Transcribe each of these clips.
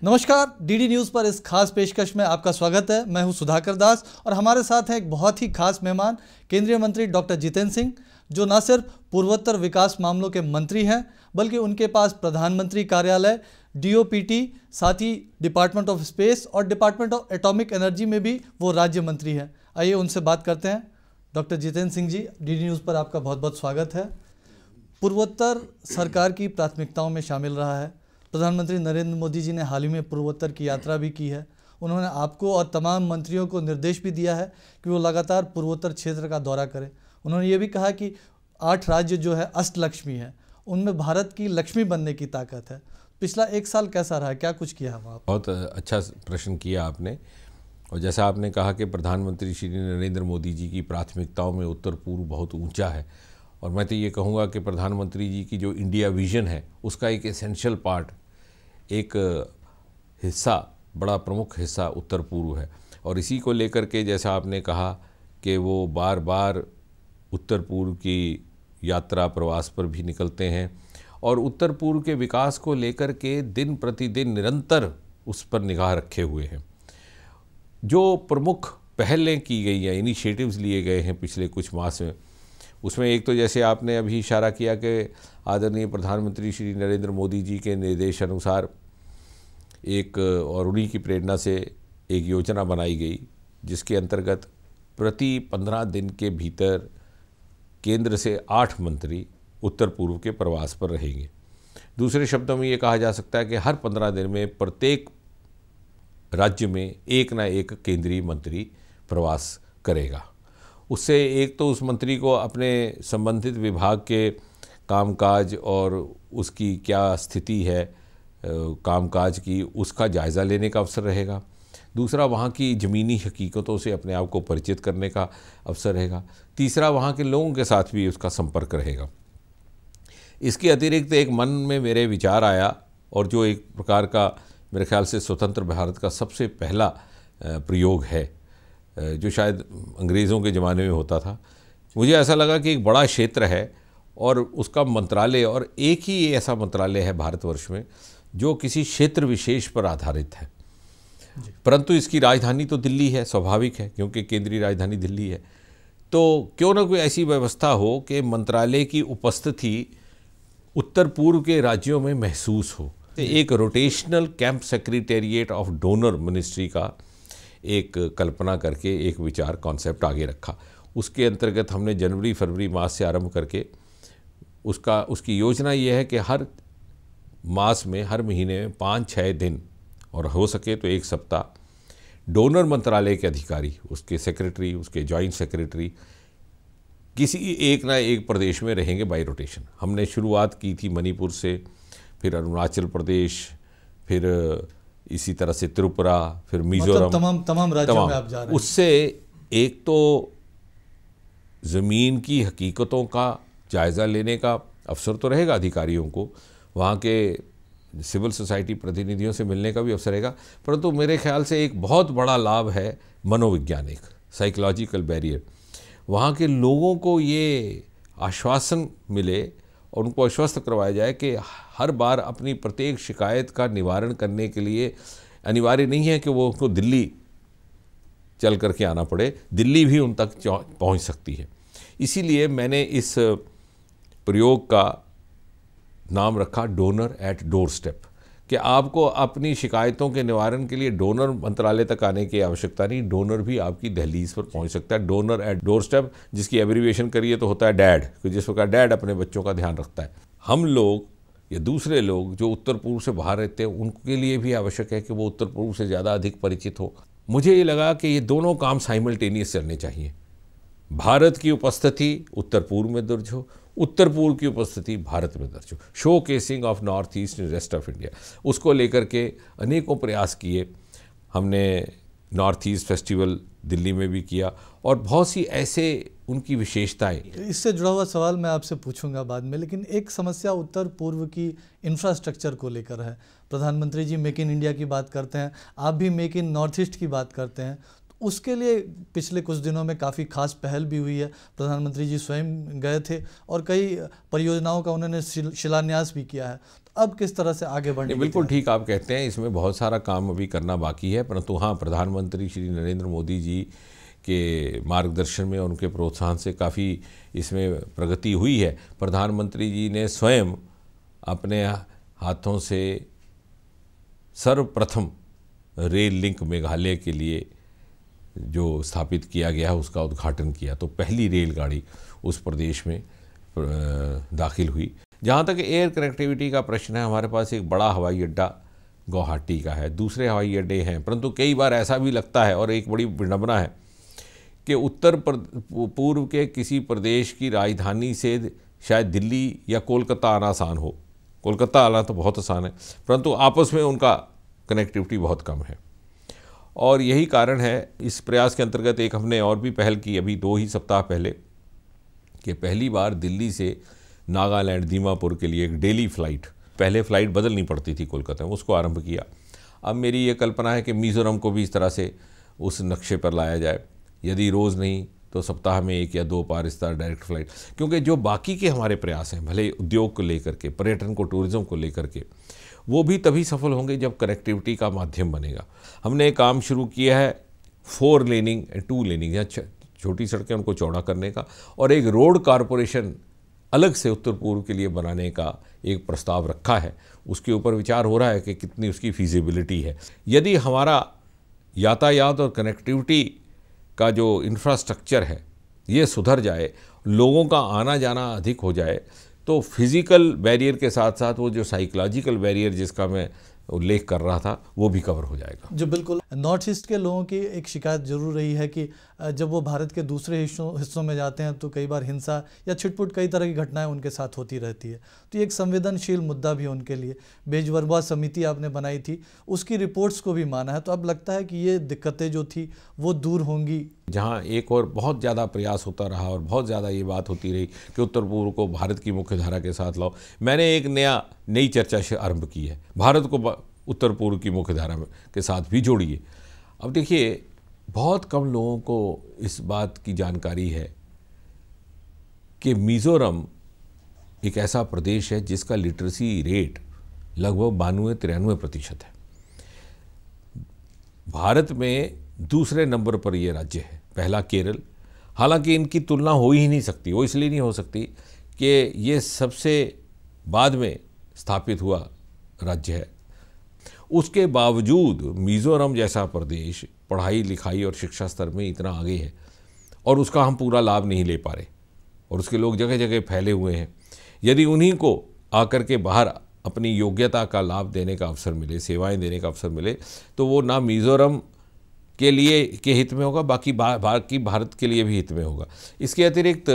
नमस्कार, DD news पर इस खास पेशकश में आपका स्वागत है। मैं हूं सुधाकर दास और हमारे साथ हैं एक बहुत ही खास मेहमान केंद्रीय मंत्री डॉक्टर जितेंद्र सिंह, जो न सिर्फ पूर्वोत्तर विकास मामलों के मंत्री हैं बल्कि उनके पास प्रधानमंत्री कार्यालय, डीओपीटी, साथ ही डिपार्टमेंट ऑफ स्पेस और डिपार्टमेंट ऑफ एटॉमिक एनर्जी में भी वो राज्य मंत्री हैं। आइए उनसे बात करते हैं। Doctor Jitendra Singh ji, DD news पर आपका बहुत बहुत स्वागत है। पूर्वोत्तर सरकार की प्राथमिकताओं में शामिल रहा है। प्रधानमंत्री नरेंद्र मोदी जी ने हाल ही में पूर्वोत्तर की यात्रा भी की है। उन्होंने आपको और तमाम मंत्रियों को निर्देश भी दिया है कि वो लगातार पूर्वोत्तर क्षेत्र का दौरा करें। उन्होंने ये भी कहा कि 8 राज्य जो है अष्टलक्ष्मी है, उनमें भारत की लक्ष्मी बनने की ताकत है। पिछला 1 साल कैसा रहा है, क्या कुछ किया है वहाँ? बहुत अच्छा प्रश्न किया आपने। और जैसा आपने कहा कि प्रधानमंत्री श्री नरेंद्र मोदी जी की प्राथमिकताओं में उत्तर पूर्व बहुत ऊंचा है, और मैं तो ये कहूँगा कि प्रधानमंत्री जी की जो इंडिया विजन है उसका एक एसेंशियल पार्ट, एक हिस्सा, बड़ा प्रमुख हिस्सा उत्तर पूर्व है। और इसी को लेकर के जैसा आपने कहा कि वो बार बार उत्तर पूर्व की यात्रा प्रवास पर भी निकलते हैं और उत्तर पूर्व के विकास को लेकर के दिन प्रतिदिन निरंतर उस पर निगाह रखे हुए हैं। जो प्रमुख पहलें की गई हैं, इनिशिएटिव्स लिए गए हैं पिछले कुछ मास में, उसमें एक तो जैसे आपने अभी इशारा किया कि आदरणीय प्रधानमंत्री श्री नरेंद्र मोदी जी के निर्देश अनुसार एक और उन्हीं की प्रेरणा से एक योजना बनाई गई, जिसके अंतर्गत प्रति 15 दिन के भीतर केंद्र से 8 मंत्री उत्तर पूर्व के प्रवास पर रहेंगे। दूसरे शब्दों में ये कहा जा सकता है कि हर 15 दिन में प्रत्येक राज्य में एक ना एक केंद्रीय मंत्री प्रवास करेगा। उससे एक तो उस मंत्री को अपने संबंधित विभाग के कामकाज और उसकी क्या स्थिति है कामकाज की, उसका जायज़ा लेने का अवसर रहेगा। दूसरा, वहाँ की ज़मीनी हकीकतों से अपने आप को परिचित करने का अवसर रहेगा। तीसरा, वहाँ के लोगों के साथ भी उसका संपर्क रहेगा। इसके अतिरिक्त एक मन में मेरे विचार आया, और जो एक प्रकार का मेरे ख्याल से स्वतंत्र भारत का सबसे पहला प्रयोग है, जो शायद अंग्रेज़ों के ज़माने में होता था। मुझे ऐसा लगा कि एक बड़ा क्षेत्र है और उसका मंत्रालय, और एक ही ऐसा मंत्रालय है भारतवर्ष में जो किसी क्षेत्र विशेष पर आधारित है, परंतु इसकी राजधानी तो दिल्ली है, स्वाभाविक है क्योंकि केंद्रीय राजधानी दिल्ली है। तो क्यों ना कोई ऐसी व्यवस्था हो कि मंत्रालय की उपस्थिति उत्तर पूर्व के राज्यों में महसूस हो। एक rotational camp secretariat of donor ministry का एक कल्पना करके एक विचार कॉन्सेप्ट आगे रखा। उसके अंतर्गत हमने जनवरी फरवरी मास से आरंभ करके उसकी योजना ये है कि हर मास में, हर महीने में 5-6 दिन और हो सके तो 1 सप्ताह डोनर मंत्रालय के अधिकारी, उसके सेक्रेटरी, उसके जॉइंट सेक्रेटरी किसी एक ना एक प्रदेश में रहेंगे बाई रोटेशन। हमने शुरुआत की थी मणिपुर से, फिर अरुणाचल प्रदेश, फिर इसी तरह से त्रिपुरा, फिर मिजोरम, मतलब तमाम राज्यों में आप जा रहे हैं। उससे एक तो ज़मीन की हकीकतों का जायज़ा लेने का अवसर तो रहेगा अधिकारियों को, वहाँ के सिविल सोसाइटी प्रतिनिधियों से मिलने का भी अवसर रहेगा, परंतु मेरे ख्याल से एक बहुत बड़ा लाभ है मनोवैज्ञानिक, साइकोलॉजिकल बैरियर। वहाँ के लोगों को ये आश्वासन मिले और उनको आश्वस्त करवाया जाए कि हर बार अपनी प्रत्येक शिकायत का निवारण करने के लिए अनिवार्य नहीं है कि वो उनको दिल्ली चल करके आना पड़े, दिल्ली भी उन तक पहुँच सकती है। इसीलिए मैंने इस प्रयोग का नाम रखा डोनर एट डोर स्टेप, कि आपको अपनी शिकायतों के निवारण के लिए डोनर मंत्रालय तक आने की आवश्यकता नहीं, डोनर भी आपकी दहलीज पर पहुंच सकता है। डोनर एट डोर स्टेप, जिसकी एब्रीविएशन करिए तो होता है डैड, जिस प्रकार डैड अपने बच्चों का ध्यान रखता है। हम लोग या दूसरे लोग जो उत्तर पूर्व से बाहर रहते हैं, उनके लिए भी आवश्यक है कि वो उत्तर पूर्व से ज़्यादा अधिक परिचित हो। मुझे ये लगा कि ये दोनों काम साइमल्टेनियस चलने चाहिए। भारत की उपस्थिति उत्तर पूर्व में दर्ज हो, उत्तर पूर्व की उपस्थिति भारत में दर्ज हो। Show casing of north east in rest of India, उसको लेकर के अनेकों प्रयास किए हमने। नॉर्थ ईस्ट फेस्टिवल दिल्ली में भी किया और बहुत सी ऐसे उनकी विशेषताएं। इससे जुड़ा हुआ सवाल मैं आपसे पूछूंगा बाद में, लेकिन एक समस्या उत्तर पूर्व की इंफ्रास्ट्रक्चर को लेकर है। प्रधानमंत्री जी मेक इन इंडिया की बात करते हैं, आप भी मेक इन नॉर्थ ईस्ट की बात करते हैं। उसके लिए पिछले कुछ दिनों में काफ़ी खास पहल भी हुई है। प्रधानमंत्री जी स्वयं गए थे और कई परियोजनाओं का उन्होंने शिलान्यास भी किया है। तो अब किस तरह से आगे बढ़ने? बिल्कुल ठीक आप कहते हैं, इसमें बहुत सारा काम अभी करना बाकी है, परंतु हाँ, प्रधानमंत्री श्री नरेंद्र मोदी जी के मार्गदर्शन में, उनके प्रोत्साहन से काफ़ी इसमें प्रगति हुई है। प्रधानमंत्री जी ने स्वयं अपने हाथों से सर्वप्रथम रेल लिंक मेघालय के लिए जो स्थापित किया गया उसका उद्घाटन किया, तो पहली रेलगाड़ी उस प्रदेश में दाखिल हुई। जहाँ तक एयर कनेक्टिविटी का प्रश्न है, हमारे पास एक बड़ा हवाई अड्डा गुवाहाटी का है, दूसरे हवाई अड्डे हैं, परंतु कई बार ऐसा भी लगता है और एक बड़ी विडंबना है कि उत्तर पूर्व के किसी प्रदेश की राजधानी से शायद दिल्ली या कोलकाता आना आसान हो। कोलकाता आना तो बहुत आसान है, परंतु आपस में उनका कनेक्टिविटी बहुत कम है। और यही कारण है, इस प्रयास के अंतर्गत एक हमने और भी पहल की अभी 2 ही सप्ताह पहले, कि पहली बार दिल्ली से नागालैंड दीमापुर के लिए एक डेली फ़्लाइट, पहले फ़्लाइट बदलनी पड़ती थी कोलकाता में, उसको आरंभ किया। अब मेरी ये कल्पना है कि मिज़ोरम को भी इस तरह से उस नक्शे पर लाया जाए, यदि रोज़ नहीं तो सप्ताह में 1 या 2 बार इस तरह डायरेक्ट फ़्लाइट। क्योंकि जो बाकी के हमारे प्रयास हैं, भले उद्योग को लेकर के, पर्यटन को, टूरिज़्म को लेकर के, वो भी तभी सफल होंगे जब कनेक्टिविटी का माध्यम बनेगा। हमने एक काम शुरू किया है 4 लेनिंग एंड 2 लेनिंग, या छोटी सड़कें उनको चौड़ा करने का, और एक रोड कॉरपोरेशन अलग से उत्तर पूर्व के लिए बनाने का एक प्रस्ताव रखा है। उसके ऊपर विचार हो रहा है कि कितनी उसकी फीजिबिलिटी है। यदि हमारा यातायात और कनेक्टिविटी का जो इंफ्रास्ट्रक्चर है ये सुधर जाए, लोगों का आना जाना अधिक हो जाए, तो फिज़िकल बैरियर के साथ साथ वो जो साइकोलॉजिकल बैरियर जिसका मैं उल्लेख कर रहा था वो भी कवर हो जाएगा। जो बिल्कुल नॉर्थ ईस्ट के लोगों की एक शिकायत जरूर रही है कि जब वो भारत के दूसरे हिस्सों में जाते हैं तो कई बार हिंसा या छिटपुट कई तरह की घटनाएं उनके साथ होती रहती है। तो ये एक संवेदनशील मुद्दा भी उनके लिए। बेजबरवा समिति आपने बनाई थी, उसकी रिपोर्ट्स को भी माना है, तो अब लगता है कि ये दिक्कतें जो थी वो दूर होंगी। जहाँ एक और बहुत ज़्यादा प्रयास होता रहा और बहुत ज़्यादा ये बात होती रही कि उत्तर पूर्व को भारत की मुख्य धारा के साथ लाओ, मैंने एक नई चर्चा से आरंभ की है, भारत को उत्तर पूर्व की मुख्य धारा के साथ भी जोड़िए। अब देखिए, बहुत कम लोगों को इस बात की जानकारी है कि मिज़ोरम एक ऐसा प्रदेश है जिसका लिटरेसी रेट लगभग 92-93% है। भारत में दूसरे नंबर पर यह राज्य है, पहला केरल। हालांकि इनकी तुलना हो ही नहीं सकती, वो इसलिए नहीं हो सकती कि ये सबसे बाद में स्थापित हुआ राज्य है। उसके बावजूद मिज़ोरम जैसा प्रदेश पढ़ाई लिखाई और शिक्षा स्तर में इतना आगे है और उसका हम पूरा लाभ नहीं ले पा रहे, और उसके लोग जगह जगह फैले हुए हैं। यदि उन्हीं को आकर के बाहर अपनी योग्यता का लाभ देने का अवसर मिले, सेवाएं देने का अवसर मिले, तो वो ना मिज़ोरम के लिए के हित में होगा, बाकी भारत के लिए भी हित में होगा। इसके अतिरिक्त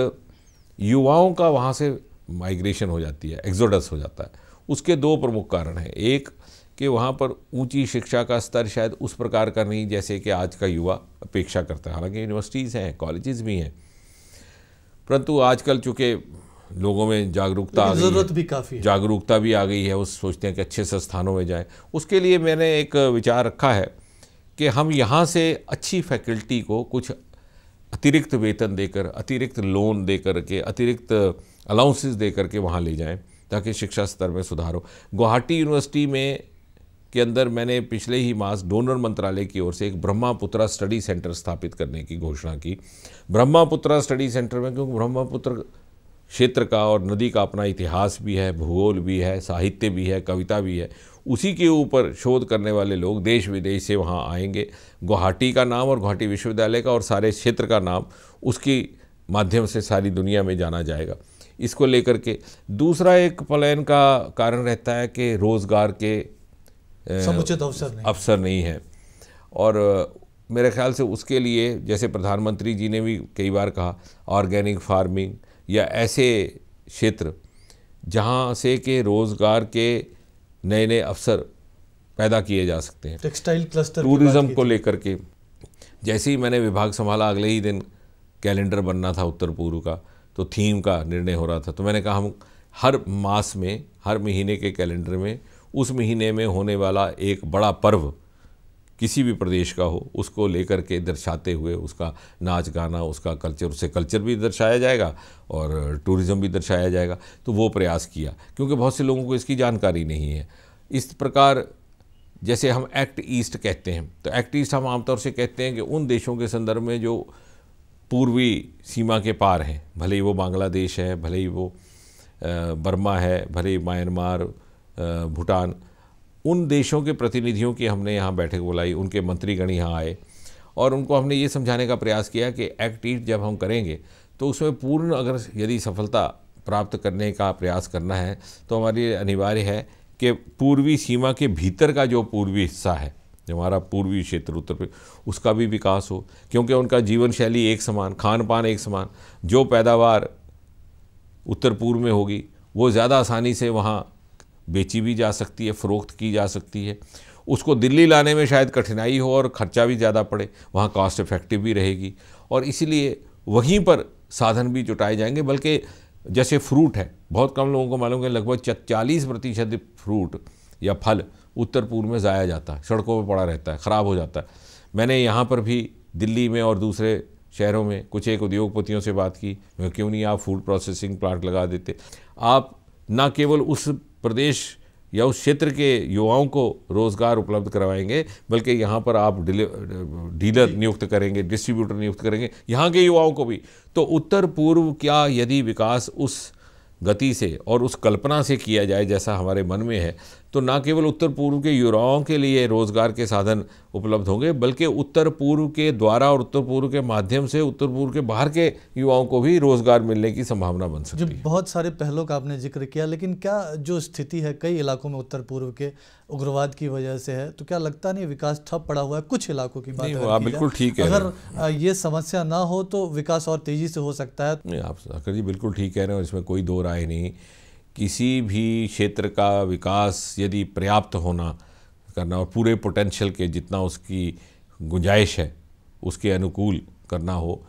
युवाओं का वहाँ से माइग्रेशन हो जाती है, एक्सोडस हो जाता है। उसके 2 प्रमुख कारण हैं। एक कि वहाँ पर ऊंची शिक्षा का स्तर शायद उस प्रकार का नहीं जैसे कि आज का युवा अपेक्षा करता है। हालांकि यूनिवर्सिटीज़ हैं, कॉलेजेस भी हैं, परंतु आजकल चूँकि लोगों में जागरूकता आ गई है, ज़रूरत भी काफ़ी है, जागरूकता भी आ गई है, वो सोचते हैं कि अच्छे संस्थानों में जाएं। उसके लिए मैंने एक विचार रखा है कि हम यहाँ से अच्छी फैकल्टी को कुछ अतिरिक्त वेतन देकर, अतिरिक्त लोन देकर के, अतिरिक्त अलाउंसेस देकर के वहाँ ले जाएं ताकि शिक्षा स्तर में सुधार हो। गुवाहाटी यूनिवर्सिटी में के अंदर मैंने पिछले ही मास डोनर मंत्रालय की ओर से एक ब्रह्मपुत्रा स्टडी सेंटर स्थापित करने की घोषणा की। ब्रह्मपुत्रा स्टडी सेंटर में, क्योंकि ब्रह्मपुत्र क्षेत्र का और नदी का अपना इतिहास भी है, भूगोल भी है, साहित्य भी है, कविता भी है, उसी के ऊपर शोध करने वाले लोग देश विदेश से वहाँ आएंगे। गुवाहाटी का नाम और गुवाहाटी विश्वविद्यालय का और सारे क्षेत्र का नाम उसके माध्यम से सारी दुनिया में जाना जाएगा। इसको लेकर के दूसरा एक प्लान का कारण रहता है कि रोज़गार के समुचित अवसर नहीं है, और मेरे ख्याल से उसके लिए जैसे प्रधानमंत्री जी ने भी कई बार कहा, ऑर्गेनिक फार्मिंग या ऐसे क्षेत्र जहाँ से कि रोज़गार के नए नए अवसर पैदा किए जा सकते हैं। टेक्सटाइल क्लस्टर, टूरिज़्म को लेकर के जैसे ही मैंने विभाग संभाला, अगले ही दिन कैलेंडर बनना था उत्तर पूर्व का, तो थीम का निर्णय हो रहा था। तो मैंने कहा हम हर मास में, हर महीने के कैलेंडर में उस महीने में होने वाला एक बड़ा पर्व किसी भी प्रदेश का हो उसको लेकर के दर्शाते हुए उसका नाच गाना, उसका कल्चर, उससे कल्चर भी दर्शाया जाएगा और टूरिज़्म भी दर्शाया जाएगा। तो वो प्रयास किया, क्योंकि बहुत से लोगों को इसकी जानकारी नहीं है। इस प्रकार जैसे हम एक्ट ईस्ट कहते हैं, तो एक्ट ईस्ट हम आमतौर से कहते हैं कि उन देशों के संदर्भ में जो पूर्वी सीमा के पार हैं, भले ही वो बांग्लादेश है, भले ही वो बर्मा है, भले ही म्यांमार, भूटान, उन देशों के प्रतिनिधियों की हमने यहाँ बैठक बुलाई, उनके मंत्रीगण यहाँ आए और उनको हमने ये समझाने का प्रयास किया कि एक्ट ईस्ट जब हम करेंगे तो उसमें पूर्ण अगर यदि सफलता प्राप्त करने का प्रयास करना है तो हमारे लिए अनिवार्य है कि पूर्वी सीमा के भीतर का जो पूर्वी हिस्सा है, जो हमारा पूर्वी क्षेत्र उत्तर प्रदेश, उसका भी विकास हो, क्योंकि उनका जीवन शैली एक समान, खान पान एक समान, जो पैदावार उत्तर पूर्व में होगी वो ज़्यादा आसानी से वहाँ बेची भी जा सकती है, फ़रोख्त की जा सकती है। उसको दिल्ली लाने में शायद कठिनाई हो और ख़र्चा भी ज़्यादा पड़े, वहाँ कॉस्ट इफ़ेक्टिव भी रहेगी और इसीलिए वहीं पर साधन भी जुटाए जाएंगे। बल्कि जैसे फ्रूट है, बहुत कम लोगों को मालूम है, लगभग 40% फ्रूट या फल उत्तर पूर्व में ज़ाया जाता है, सड़कों पर पड़ा रहता है, ख़राब हो जाता है। मैंने यहाँ पर भी दिल्ली में और दूसरे शहरों में कुछ एक उद्योगपतियों से बात की, क्यों नहीं आप फूड प्रोसेसिंग प्लांट लगा देते। आप न केवल उस प्रदेश या उस क्षेत्र के युवाओं को रोज़गार उपलब्ध करवाएंगे, बल्कि यहाँ पर आप डीलर नियुक्त करेंगे, डिस्ट्रीब्यूटर नियुक्त करेंगे यहाँ के युवाओं को भी। तो उत्तर पूर्व क्या यदि विकास उस गति से और उस कल्पना से किया जाए जैसा हमारे मन में है, तो न केवल उत्तर पूर्व के युवाओं के लिए रोज़गार के साधन उपलब्ध होंगे, बल्कि उत्तर पूर्व के द्वारा और उत्तर पूर्व के माध्यम से उत्तर पूर्व के बाहर के युवाओं को भी रोज़गार मिलने की संभावना बन सकती है। बहुत सारे पहलों का आपने जिक्र किया, लेकिन क्या जो स्थिति है कई इलाकों में उत्तर पूर्व के उग्रवाद की वजह से है, तो क्या लगता नहीं विकास ठप पड़ा हुआ है? कुछ इलाकों की बात आप बिल्कुल ठीक है, अगर ये समस्या ना हो तो विकास और तेज़ी से हो सकता है। नहीं, आप साकर जी बिल्कुल ठीक कह रहे हैं और इसमें कोई दो राय नहीं। किसी भी क्षेत्र का विकास यदि पर्याप्त होना करना और पूरे पोटेंशियल के जितना उसकी गुंजाइश है उसके अनुकूल करना हो,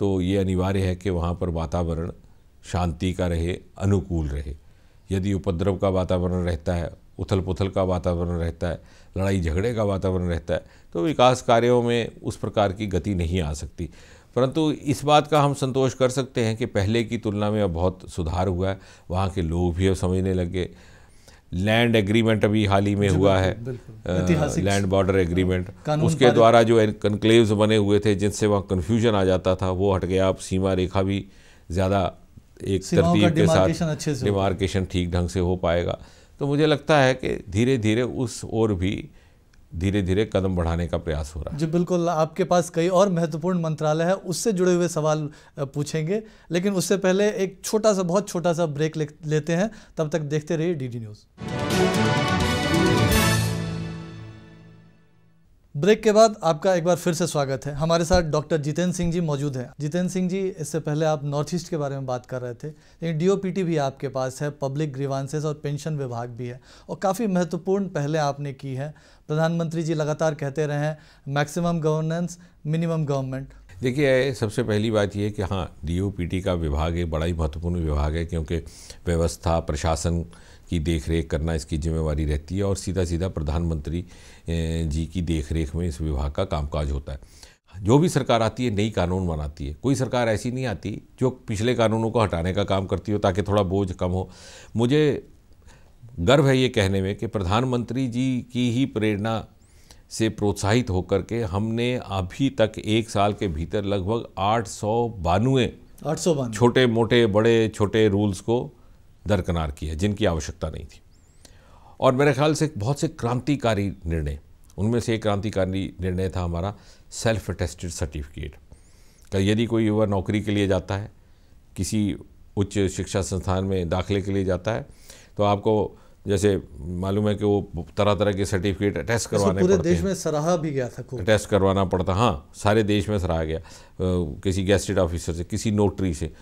तो ये अनिवार्य है कि वहाँ पर वातावरण शांति का रहे, अनुकूल रहे। यदि उपद्रव का वातावरण रहता है, उथल पुथल का वातावरण रहता है, लड़ाई झगड़े का वातावरण रहता है, तो विकास कार्यों में उस प्रकार की गति नहीं आ सकती। परंतु इस बात का हम संतोष कर सकते हैं कि पहले की तुलना में अब बहुत सुधार हुआ है, वहाँ के लोग भी अब समझने लगे। लैंड एग्रीमेंट अभी हाल ही में हुआ है, लैंड बॉर्डर एग्रीमेंट, उसके द्वारा जो कन्क्लेव्स बने हुए थे जिनसे वहाँ कन्फ्यूजन आ जाता था वो हट गया। अब सीमा रेखा भी ज़्यादा एक तरतीब के साथ डिमार्केशन ठीक ढंग से हो पाएगा। तो मुझे लगता है कि धीरे धीरे उस ओर भी धीरे धीरे कदम बढ़ाने का प्रयास हो रहा है। जी बिल्कुल, आपके पास कई और महत्वपूर्ण मंत्रालय है, उससे जुड़े हुए सवाल पूछेंगे, लेकिन उससे पहले एक छोटा सा, बहुत छोटा सा ब्रेक लेते हैं। तब तक देखते रहिए डीडी न्यूज़। ब्रेक के बाद आपका एक बार फिर से स्वागत है। हमारे साथ डॉक्टर जितेंद्र सिंह जी मौजूद हैं। जितेंद्र सिंह जी, इससे पहले आप नॉर्थ ईस्ट के बारे में बात कर रहे थे, लेकिन डीओपीटी भी आपके पास है, पब्लिक ग्रीवांसेस और पेंशन विभाग भी है, और काफ़ी महत्वपूर्ण पहले आपने की है। प्रधानमंत्री जी लगातार कहते रहे हैं मैक्सिमम गवर्नेंस मिनिमम गवर्नमेंट। देखिए, सबसे पहली बात यह है कि हाँ, डीओपीटी का विभाग एक बड़ा ही महत्वपूर्ण विभाग है, क्योंकि व्यवस्था प्रशासन की देखरेख करना इसकी जिम्मेवारी रहती है और सीधा सीधा प्रधानमंत्री जी की देखरेख में इस विभाग का कामकाज होता है। जो भी सरकार आती है नई कानून बनाती है, कोई सरकार ऐसी नहीं आती जो पिछले कानूनों को हटाने का काम करती हो ताकि थोड़ा बोझ कम हो। मुझे गर्व है ये कहने में कि प्रधानमंत्री जी की ही प्रेरणा से प्रोत्साहित होकर के हमने अभी तक एक साल के भीतर लगभग 892 छोटे मोटे बड़े छोटे रूल्स को दरकिनार किया जिनकी आवश्यकता नहीं थी। और मेरे ख्याल से बहुत से क्रांतिकारी निर्णय, उनमें से एक क्रांतिकारी निर्णय था हमारा सेल्फ अटेस्टेड सर्टिफिकेट का। यदि कोई युवा नौकरी के लिए जाता है, किसी उच्च शिक्षा संस्थान में दाखिले के लिए जाता है, तो आपको जैसे मालूम है कि वो तरह तरह के सर्टिफिकेट अटेस्ट करवाने पड़ते हैं। पूरे देश में सराहा भी गया था, अटेस्ट करवाना पड़ता। हाँ, सारे देश में सराहा गया, किसी गेस्टेड ऑफिसर से, किसी नोटरी से।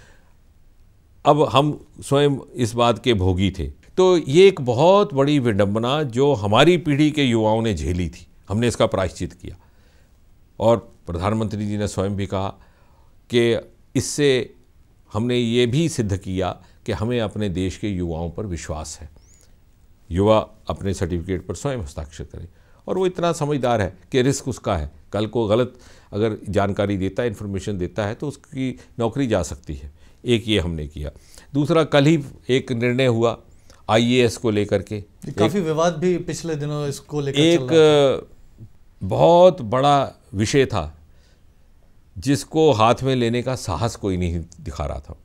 अब हम स्वयं इस बात के भोगी थे। तो ये एक बहुत बड़ी विडंबना जो हमारी पीढ़ी के युवाओं ने झेली थी, हमने इसका प्रायश्चित किया। और प्रधानमंत्री जी ने स्वयं भी कहा कि इससे हमने ये भी सिद्ध किया कि हमें अपने देश के युवाओं पर विश्वास है, युवा अपने सर्टिफिकेट पर स्वयं हस्ताक्षर करें। और वो इतना समझदार है कि रिस्क उसका है, कल को गलत अगर जानकारी देता है, इन्फॉर्मेशन देता है तो उसकी नौकरी जा सकती है। एक ये हमने किया। दूसरा, कल ही एक निर्णय हुआ IAS को लेकर के, काफ़ी विवाद भी पिछले दिनों इसको लेकर एक बहुत बड़ा विषय था जिसको हाथ में लेने का साहस कोई नहीं दिखा रहा था।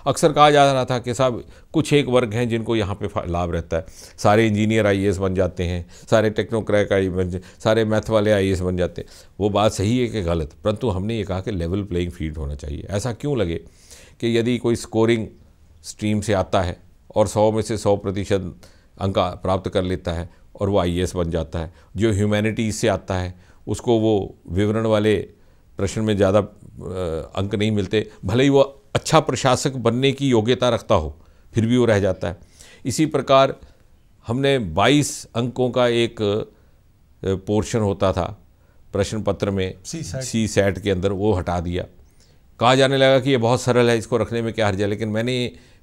अक्सर कहा जा रहा था कि साहब कुछ एक वर्ग हैं जिनको यहाँ पे लाभ रहता है, सारे इंजीनियर IAS बन जाते हैं, सारे टेक्नोक्रैट सारे मैथ वाले IAS बन जाते हैं। वो बात सही है कि गलत, परंतु हमने ये कहा कि लेवल प्लेइंग फील्ड होना चाहिए। ऐसा क्यों लगे कि यदि कोई स्कोरिंग स्ट्रीम से आता है और 100 में से 100% अंक प्राप्त कर लेता है और वो IAS बन जाता है, जो ह्यूमैनिटीज़ से आता है उसको वो विवरण वाले प्रश्न में ज़्यादा अंक नहीं मिलते, भले ही वो अच्छा प्रशासक बनने की योग्यता रखता हो फिर भी वो रह जाता है। इसी प्रकार हमने 22 अंकों का एक पोर्शन होता था प्रश्न पत्र में CSAT के अंदर, वो हटा दिया। कहा जाने लगा कि ये बहुत सरल है, इसको रखने में क्या हर्ज है, लेकिन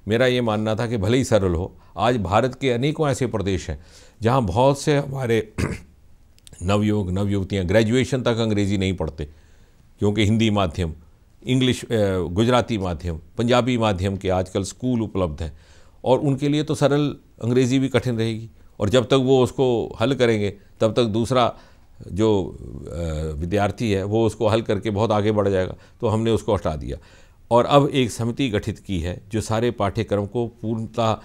मेरा ये मानना था कि भले ही सरल हो, आज भारत के अनेकों ऐसे प्रदेश हैं जहाँ बहुत से हमारे नवयुवक नवयुवतियाँ ग्रेजुएशन तक अंग्रेज़ी नहीं पढ़ते, क्योंकि हिंदी माध्यम, इंग्लिश, गुजराती माध्यम, पंजाबी माध्यम के आजकल स्कूल उपलब्ध हैं और उनके लिए तो सरल अंग्रेज़ी भी कठिन रहेगी, और जब तक वो उसको हल करेंगे तब तक दूसरा जो विद्यार्थी है वो उसको हल करके बहुत आगे बढ़ जाएगा। तो हमने उसको हटा दिया और अब एक समिति गठित की है जो सारे पाठ्यक्रम को पूर्णतः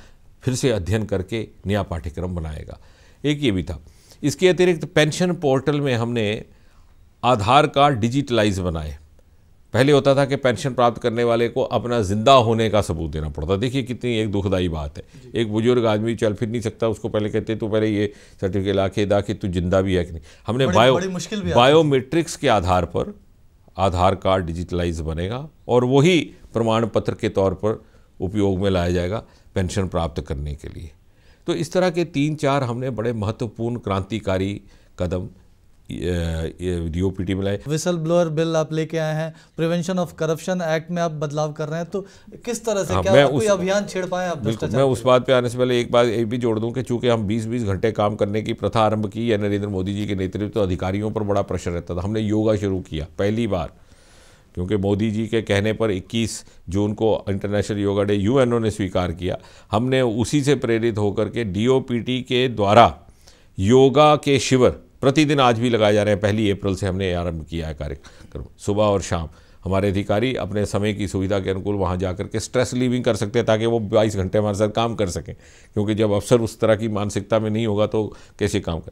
फिर से अध्ययन करके नया पाठ्यक्रम बनाएगा। एक ये भी था। इसके अतिरिक्त पेंशन पोर्टल में हमने आधार कार्ड डिजिटलाइज बनाए। पहले होता था कि पेंशन प्राप्त करने वाले को अपना जिंदा होने का सबूत देना पड़ता। देखिए कितनी एक दुखदाई बात है। एक बुजुर्ग आदमी चल फिर नहीं सकता, उसको पहले कहते तो पहले ये सर्टिफिकेट ला के दा कि तू जिंदा भी है कि नहीं। हमने बायोमेट्रिक्स के आधार पर आधार कार्ड डिजिटलाइज बनेगा और वही प्रमाण पत्र के तौर पर उपयोग में लाया जाएगा पेंशन प्राप्त करने के लिए। तो इस तरह के 3-4 हमने बड़े महत्वपूर्ण क्रांतिकारी कदम DOPT में लाए। विसल ब्लोअर बिल आप लेके आए हैं, प्रिवेंशन ऑफ करप्शन एक्ट में आप बदलाव कर रहे हैं, तो किस तरह से क्या कोई अभियान छेड़ पाए आप? बिल्कुल, मैं उस बात पे आने से पहले एक बात ये भी जोड़ दूं कि चूंकि हम 20-20 घंटे काम करने की प्रथा आरंभ की है नरेंद्र मोदी जी के नेतृत्व, तो अधिकारियों पर बड़ा प्रेशर रहता था। हमने योगा शुरू किया पहली बार, क्योंकि मोदी जी के कहने पर 21 जून को इंटरनेशनल योगा डे UNO ने स्वीकार किया। हमने उसी से प्रेरित होकर के DOPT के द्वारा योगा के शिविर प्रतिदिन आज भी लगाए जा रहे हैं। 1 अप्रैल से हमने आरंभ किया है कार्यक्रम। सुबह और शाम हमारे अधिकारी अपने समय की सुविधा के अनुकूल वहाँ जाकर के स्ट्रेस लीविंग कर सकते हैं, ताकि वो 22 घंटे हमारे साथ काम कर सकें, क्योंकि जब अफसर उस तरह की मानसिकता में नहीं होगा तो कैसे काम कर।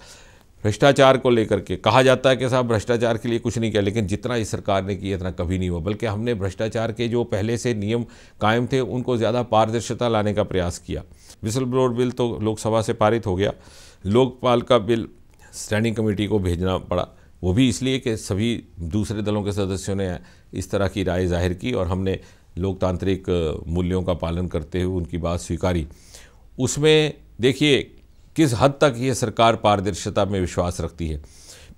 भ्रष्टाचार को लेकर के कहा जाता है कि साहब भ्रष्टाचार के लिए कुछ नहीं किया, लेकिन जितना इस सरकार ने किया इतना कभी नहीं हुआ, बल्कि हमने भ्रष्टाचार के जो पहले से नियम कायम थे उनको ज़्यादा पारदर्शिता लाने का प्रयास किया। विसल ब्लोअर बिल तो लोकसभा से पारित हो गया। लोकपाल का बिल स्टैंडिंग कमेटी को भेजना पड़ा, वो भी इसलिए कि सभी दूसरे दलों के सदस्यों ने इस तरह की राय जाहिर की और हमने लोकतांत्रिक मूल्यों का पालन करते हुए उनकी बात स्वीकारी। उसमें देखिए किस हद तक ये सरकार पारदर्शिता में विश्वास रखती है।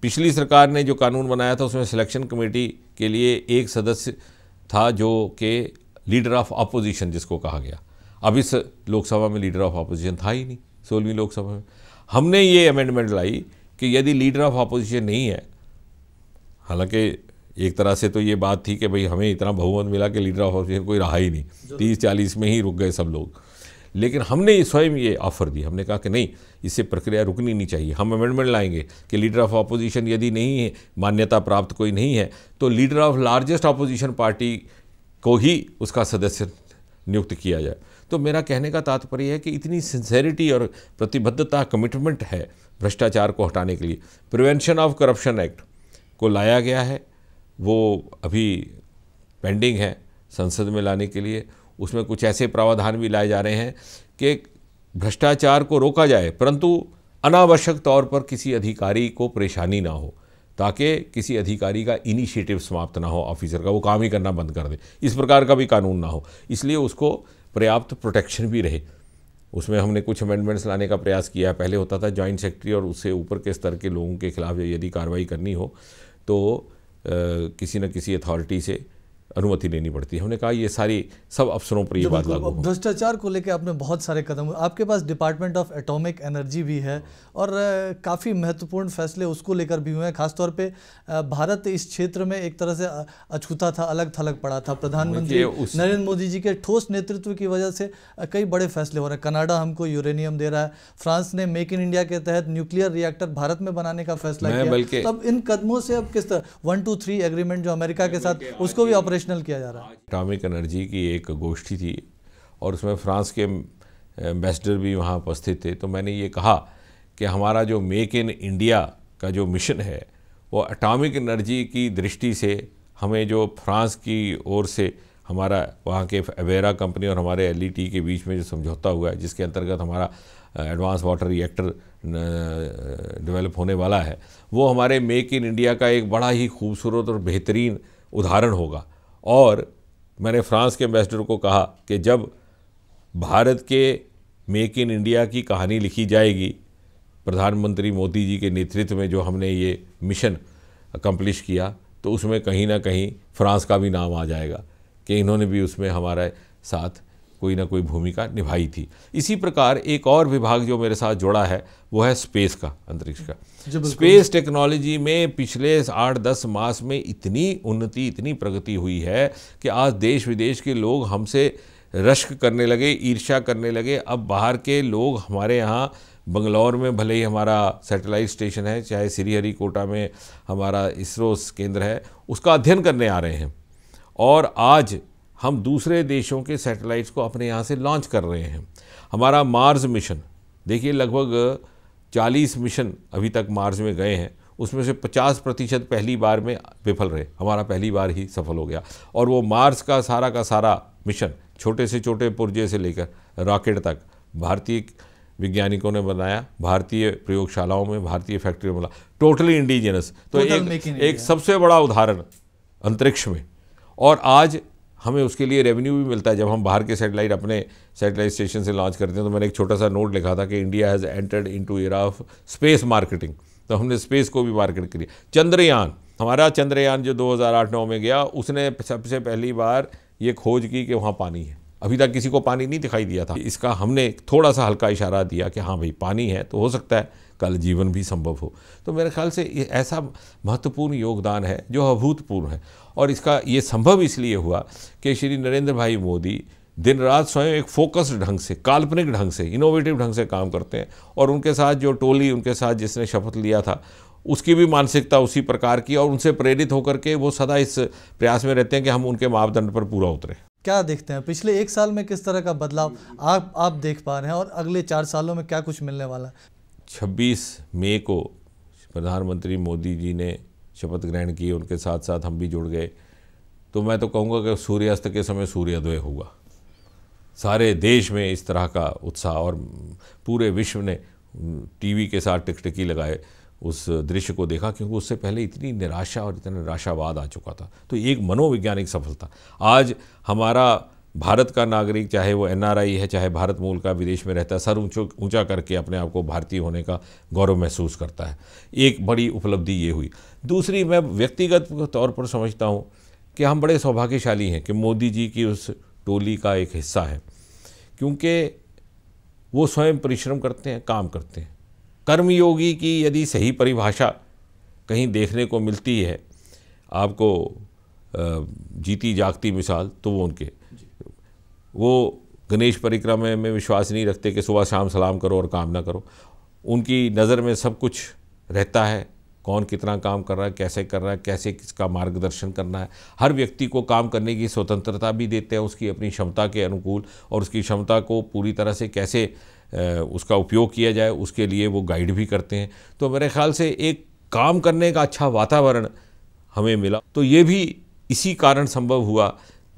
पिछली सरकार ने जो कानून बनाया था उसमें सिलेक्शन कमेटी के लिए एक सदस्य था जो कि लीडर ऑफ अपोजिशन जिसको कहा गया। अब इस लोकसभा में लीडर ऑफ अपोजिशन था ही नहीं। 16वीं लोकसभा में हमने ये अमेंडमेंट लाई कि यदि लीडर ऑफ अपोजिशन नहीं है, हालांकि एक तरह से तो ये बात थी कि भाई हमें इतना बहुमत मिला कि लीडर ऑफ अपोजिशन कोई रहा ही नहीं, 30-40 में ही रुक गए सब लोग, लेकिन हमने स्वयं ये ऑफर दी। हमने कहा कि नहीं, इससे प्रक्रिया रुकनी नहीं चाहिए, हम अमेंडमेंट लाएंगे कि लीडर ऑफ अपोजिशन यदि नहीं है, मान्यता प्राप्त कोई नहीं है, तो leader of largest opposition party को ही उसका सदस्य नियुक्त किया जाए। तो मेरा कहने का तात्पर्य है कि इतनी सिंसेरिटी और प्रतिबद्धता, कमिटमेंट है भ्रष्टाचार को हटाने के लिए। प्रिवेंशन ऑफ करप्शन एक्ट को लाया गया है, वो अभी पेंडिंग है संसद में लाने के लिए। उसमें कुछ ऐसे प्रावधान भी लाए जा रहे हैं कि भ्रष्टाचार को रोका जाए, परंतु अनावश्यक तौर पर किसी अधिकारी को परेशानी ना हो, ताकि किसी अधिकारी का इनिशिएटिव समाप्त ना हो, ऑफिसर का वो काम ही करना बंद कर दे, इस प्रकार का भी कानून ना हो। इसलिए उसको पर्याप्त प्रोटेक्शन भी रहे। उसमें हमने कुछ अमेंडमेंट्स लाने का प्रयास किया है। पहले होता था जॉइंट सेक्रेटरी और उससे ऊपर के स्तर के लोगों के खिलाफ यदि कार्रवाई करनी हो तो किसी न किसी अथॉरिटी से अनुमति लेनी पड़ती है। हमने कहा ये सारी सब अफसरों पर ये बात लागू हो। भ्रष्टाचार को लेकर आपने बहुत सारे कदम, आपके पास डिपार्टमेंट ऑफ एटॉमिक एनर्जी भी है और काफ़ी महत्वपूर्ण फैसले उसको लेकर भी हुए हैं। खासतौर पे भारत इस क्षेत्र में एक तरह से अछूता था, अलग थलग पड़ा था। प्रधानमंत्री नरेंद्र मोदी जी के ठोस नेतृत्व की वजह से कई बड़े फैसले हो रहे हैं। कनाडा हमको यूरेनियम दे रहा है, फ्रांस ने मेक इन इंडिया के तहत न्यूक्लियर रिएक्टर भारत में बनाने का फैसला किया। तो अब इन कदमों से अब किस तरह 1-2-3 एग्रीमेंट जो अमेरिका के साथ, उसको भी ऑपरेशनल किया जा रहा है। एटॉमिक एनर्जी की एक गोष्ठी थी और उसमें फ्रांस के एम्बेसडर भी वहाँ उपस्थित थे। तो मैंने ये कहा कि हमारा जो मेक इन इंडिया का जो मिशन है वो एटॉमिक एनर्जी की दृष्टि से हमें जो फ्रांस की ओर से हमारा वहाँ के अवेरा कंपनी और हमारे एलईटी के बीच में जो समझौता हुआ है, जिसके अंतर्गत हमारा एडवांस वाटर रिएक्टर डेवलप होने वाला है, वो हमारे मेक इन इंडिया का एक बड़ा ही खूबसूरत और बेहतरीन उदाहरण होगा। और मैंने फ्रांस के एम्बेसडर को कहा कि जब भारत के मेक इन इंडिया की कहानी लिखी जाएगी, प्रधानमंत्री मोदी जी के नेतृत्व में जो हमने ये मिशन अकम्प्लिश किया, तो उसमें कहीं ना कहीं फ्रांस का भी नाम आ जाएगा कि इन्होंने भी उसमें हमारे साथ कोई ना कोई भूमिका निभाई थी। इसी प्रकार एक और विभाग जो मेरे साथ जुड़ा है वो है स्पेस का, अंतरिक्ष का। स्पेस टेक्नोलॉजी में पिछले 8-10 मास में इतनी उन्नति, इतनी प्रगति हुई है कि आज देश विदेश के लोग हमसे रश्क करने लगे, ईर्ष्या करने लगे। अब बाहर के लोग हमारे यहाँ बंगलौर में भले ही हमारा सैटेलाइट स्टेशन है, चाहे श्रीहरिकोटा में हमारा इसरो केंद्र है, उसका अध्ययन करने आ रहे हैं। और आज हम दूसरे देशों के सैटेलाइट्स को अपने यहाँ से लॉन्च कर रहे हैं। हमारा मार्स मिशन देखिए, लगभग 40 मिशन अभी तक मार्स में गए हैं, उसमें से 50% पहली बार में विफल रहे, हमारा पहली बार ही सफल हो गया। और वो मार्स का सारा मिशन, छोटे से छोटे पुर्जे से लेकर रॉकेट तक भारतीय वैज्ञानिकों ने बनाया, भारतीय प्रयोगशालाओं में, भारतीय फैक्ट्रियों में, टोटली इंडिजिनस। तो एक सबसे बड़ा उदाहरण अंतरिक्ष में। और आज हमें उसके लिए रेवेन्यू भी मिलता है। जब हम बाहर के सैटेलाइट अपने सैटेलाइट स्टेशन से लॉन्च करते हैं, तो मैंने एक छोटा सा नोट लिखा था कि India has entered into era of space marketing. तो हमने स्पेस को भी मार्केट करी। चंद्रयान, हमारा चंद्रयान जो 2008-9 में गया, उसने सबसे पहली बार ये खोज की कि वहाँ पानी है। अभी तक किसी को पानी नहीं दिखाई दिया था। इसका हमने थोड़ा सा हल्का इशारा दिया कि हाँ भाई पानी है, तो हो सकता है कल जीवन भी संभव हो। तो मेरे ख्याल से ये ऐसा महत्वपूर्ण योगदान है जो अभूतपूर्व है। और इसका ये संभव इसलिए हुआ कि श्री नरेंद्र भाई मोदी दिन रात स्वयं एक फोकस्ड ढंग से, काल्पनिक ढंग से, इनोवेटिव ढंग से काम करते हैं। और उनके साथ जो टोली, उनके साथ जिसने शपथ लिया था, उसकी भी मानसिकता उसी प्रकार की, और उनसे प्रेरित होकर के वो सदा इस प्रयास में रहते हैं कि हम उनके मापदंड पर पूरा उतरें। क्या देखते हैं पिछले 1 साल में किस तरह का बदलाव आप देख पा रहे हैं, और अगले 4 सालों में क्या कुछ मिलने वाला है? 26 मई को प्रधानमंत्री मोदी जी ने शपथ ग्रहण की, उनके साथ साथ हम भी जुड़ गए। तो मैं तो कहूँगा कि सूर्यास्त के समय सूर्योदय हुआ। सारे देश में इस तरह का उत्साह, और पूरे विश्व ने टीवी के साथ टिकटिकी लगाए उस दृश्य को देखा, क्योंकि उससे पहले इतनी निराशा और इतना निराशावाद आ चुका था। तो एक मनोवैज्ञानिक सफलता। आज हमारा भारत का नागरिक, चाहे वो NRI है, चाहे भारत मूल का, विदेश में रहता है, सर ऊंचा करके अपने आप को भारतीय होने का गौरव महसूस करता है। एक बड़ी उपलब्धि ये हुई। दूसरी, मैं व्यक्तिगत तौर पर समझता हूँ कि हम बड़े सौभाग्यशाली हैं कि मोदी जी की उस टोली का एक हिस्सा है, क्योंकि वो स्वयं परिश्रम करते हैं, काम करते हैं। कर्मयोगी की यदि सही परिभाषा कहीं देखने को मिलती है आपको, जीती जागती मिसाल, तो वो उनके, वो गणेश परिक्रमा में विश्वास नहीं रखते कि सुबह शाम सलाम करो और काम ना करो। उनकी नज़र में सब कुछ रहता है, कौन कितना काम कर रहा है, कैसे कर रहा है, कैसे किसका मार्गदर्शन करना है। हर व्यक्ति को काम करने की स्वतंत्रता भी देते हैं, उसकी अपनी क्षमता के अनुकूल, और उसकी क्षमता को पूरी तरह से कैसे उसका उपयोग किया जाए, उसके लिए वो गाइड भी करते हैं। तो मेरे ख्याल से एक काम करने का अच्छा वातावरण हमें मिला। तो ये भी इसी कारण संभव हुआ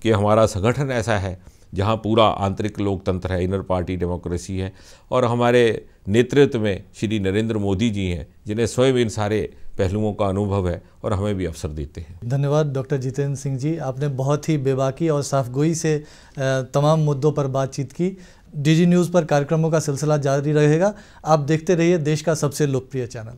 कि हमारा संगठन ऐसा है जहाँ पूरा आंतरिक लोकतंत्र है, इनर पार्टी डेमोक्रेसी है, और हमारे नेतृत्व में श्री नरेंद्र मोदी जी हैं, जिन्हें स्वयं इन सारे पहलुओं का अनुभव है और हमें भी अवसर देते हैं। धन्यवाद डॉक्टर जितेंद्र सिंह जी, आपने बहुत ही बेबाकी और साफगोई से तमाम मुद्दों पर बातचीत की। DG न्यूज़ पर कार्यक्रमों का सिलसिला जारी रहेगा। आप देखते रहिए देश का सबसे लोकप्रिय चैनल।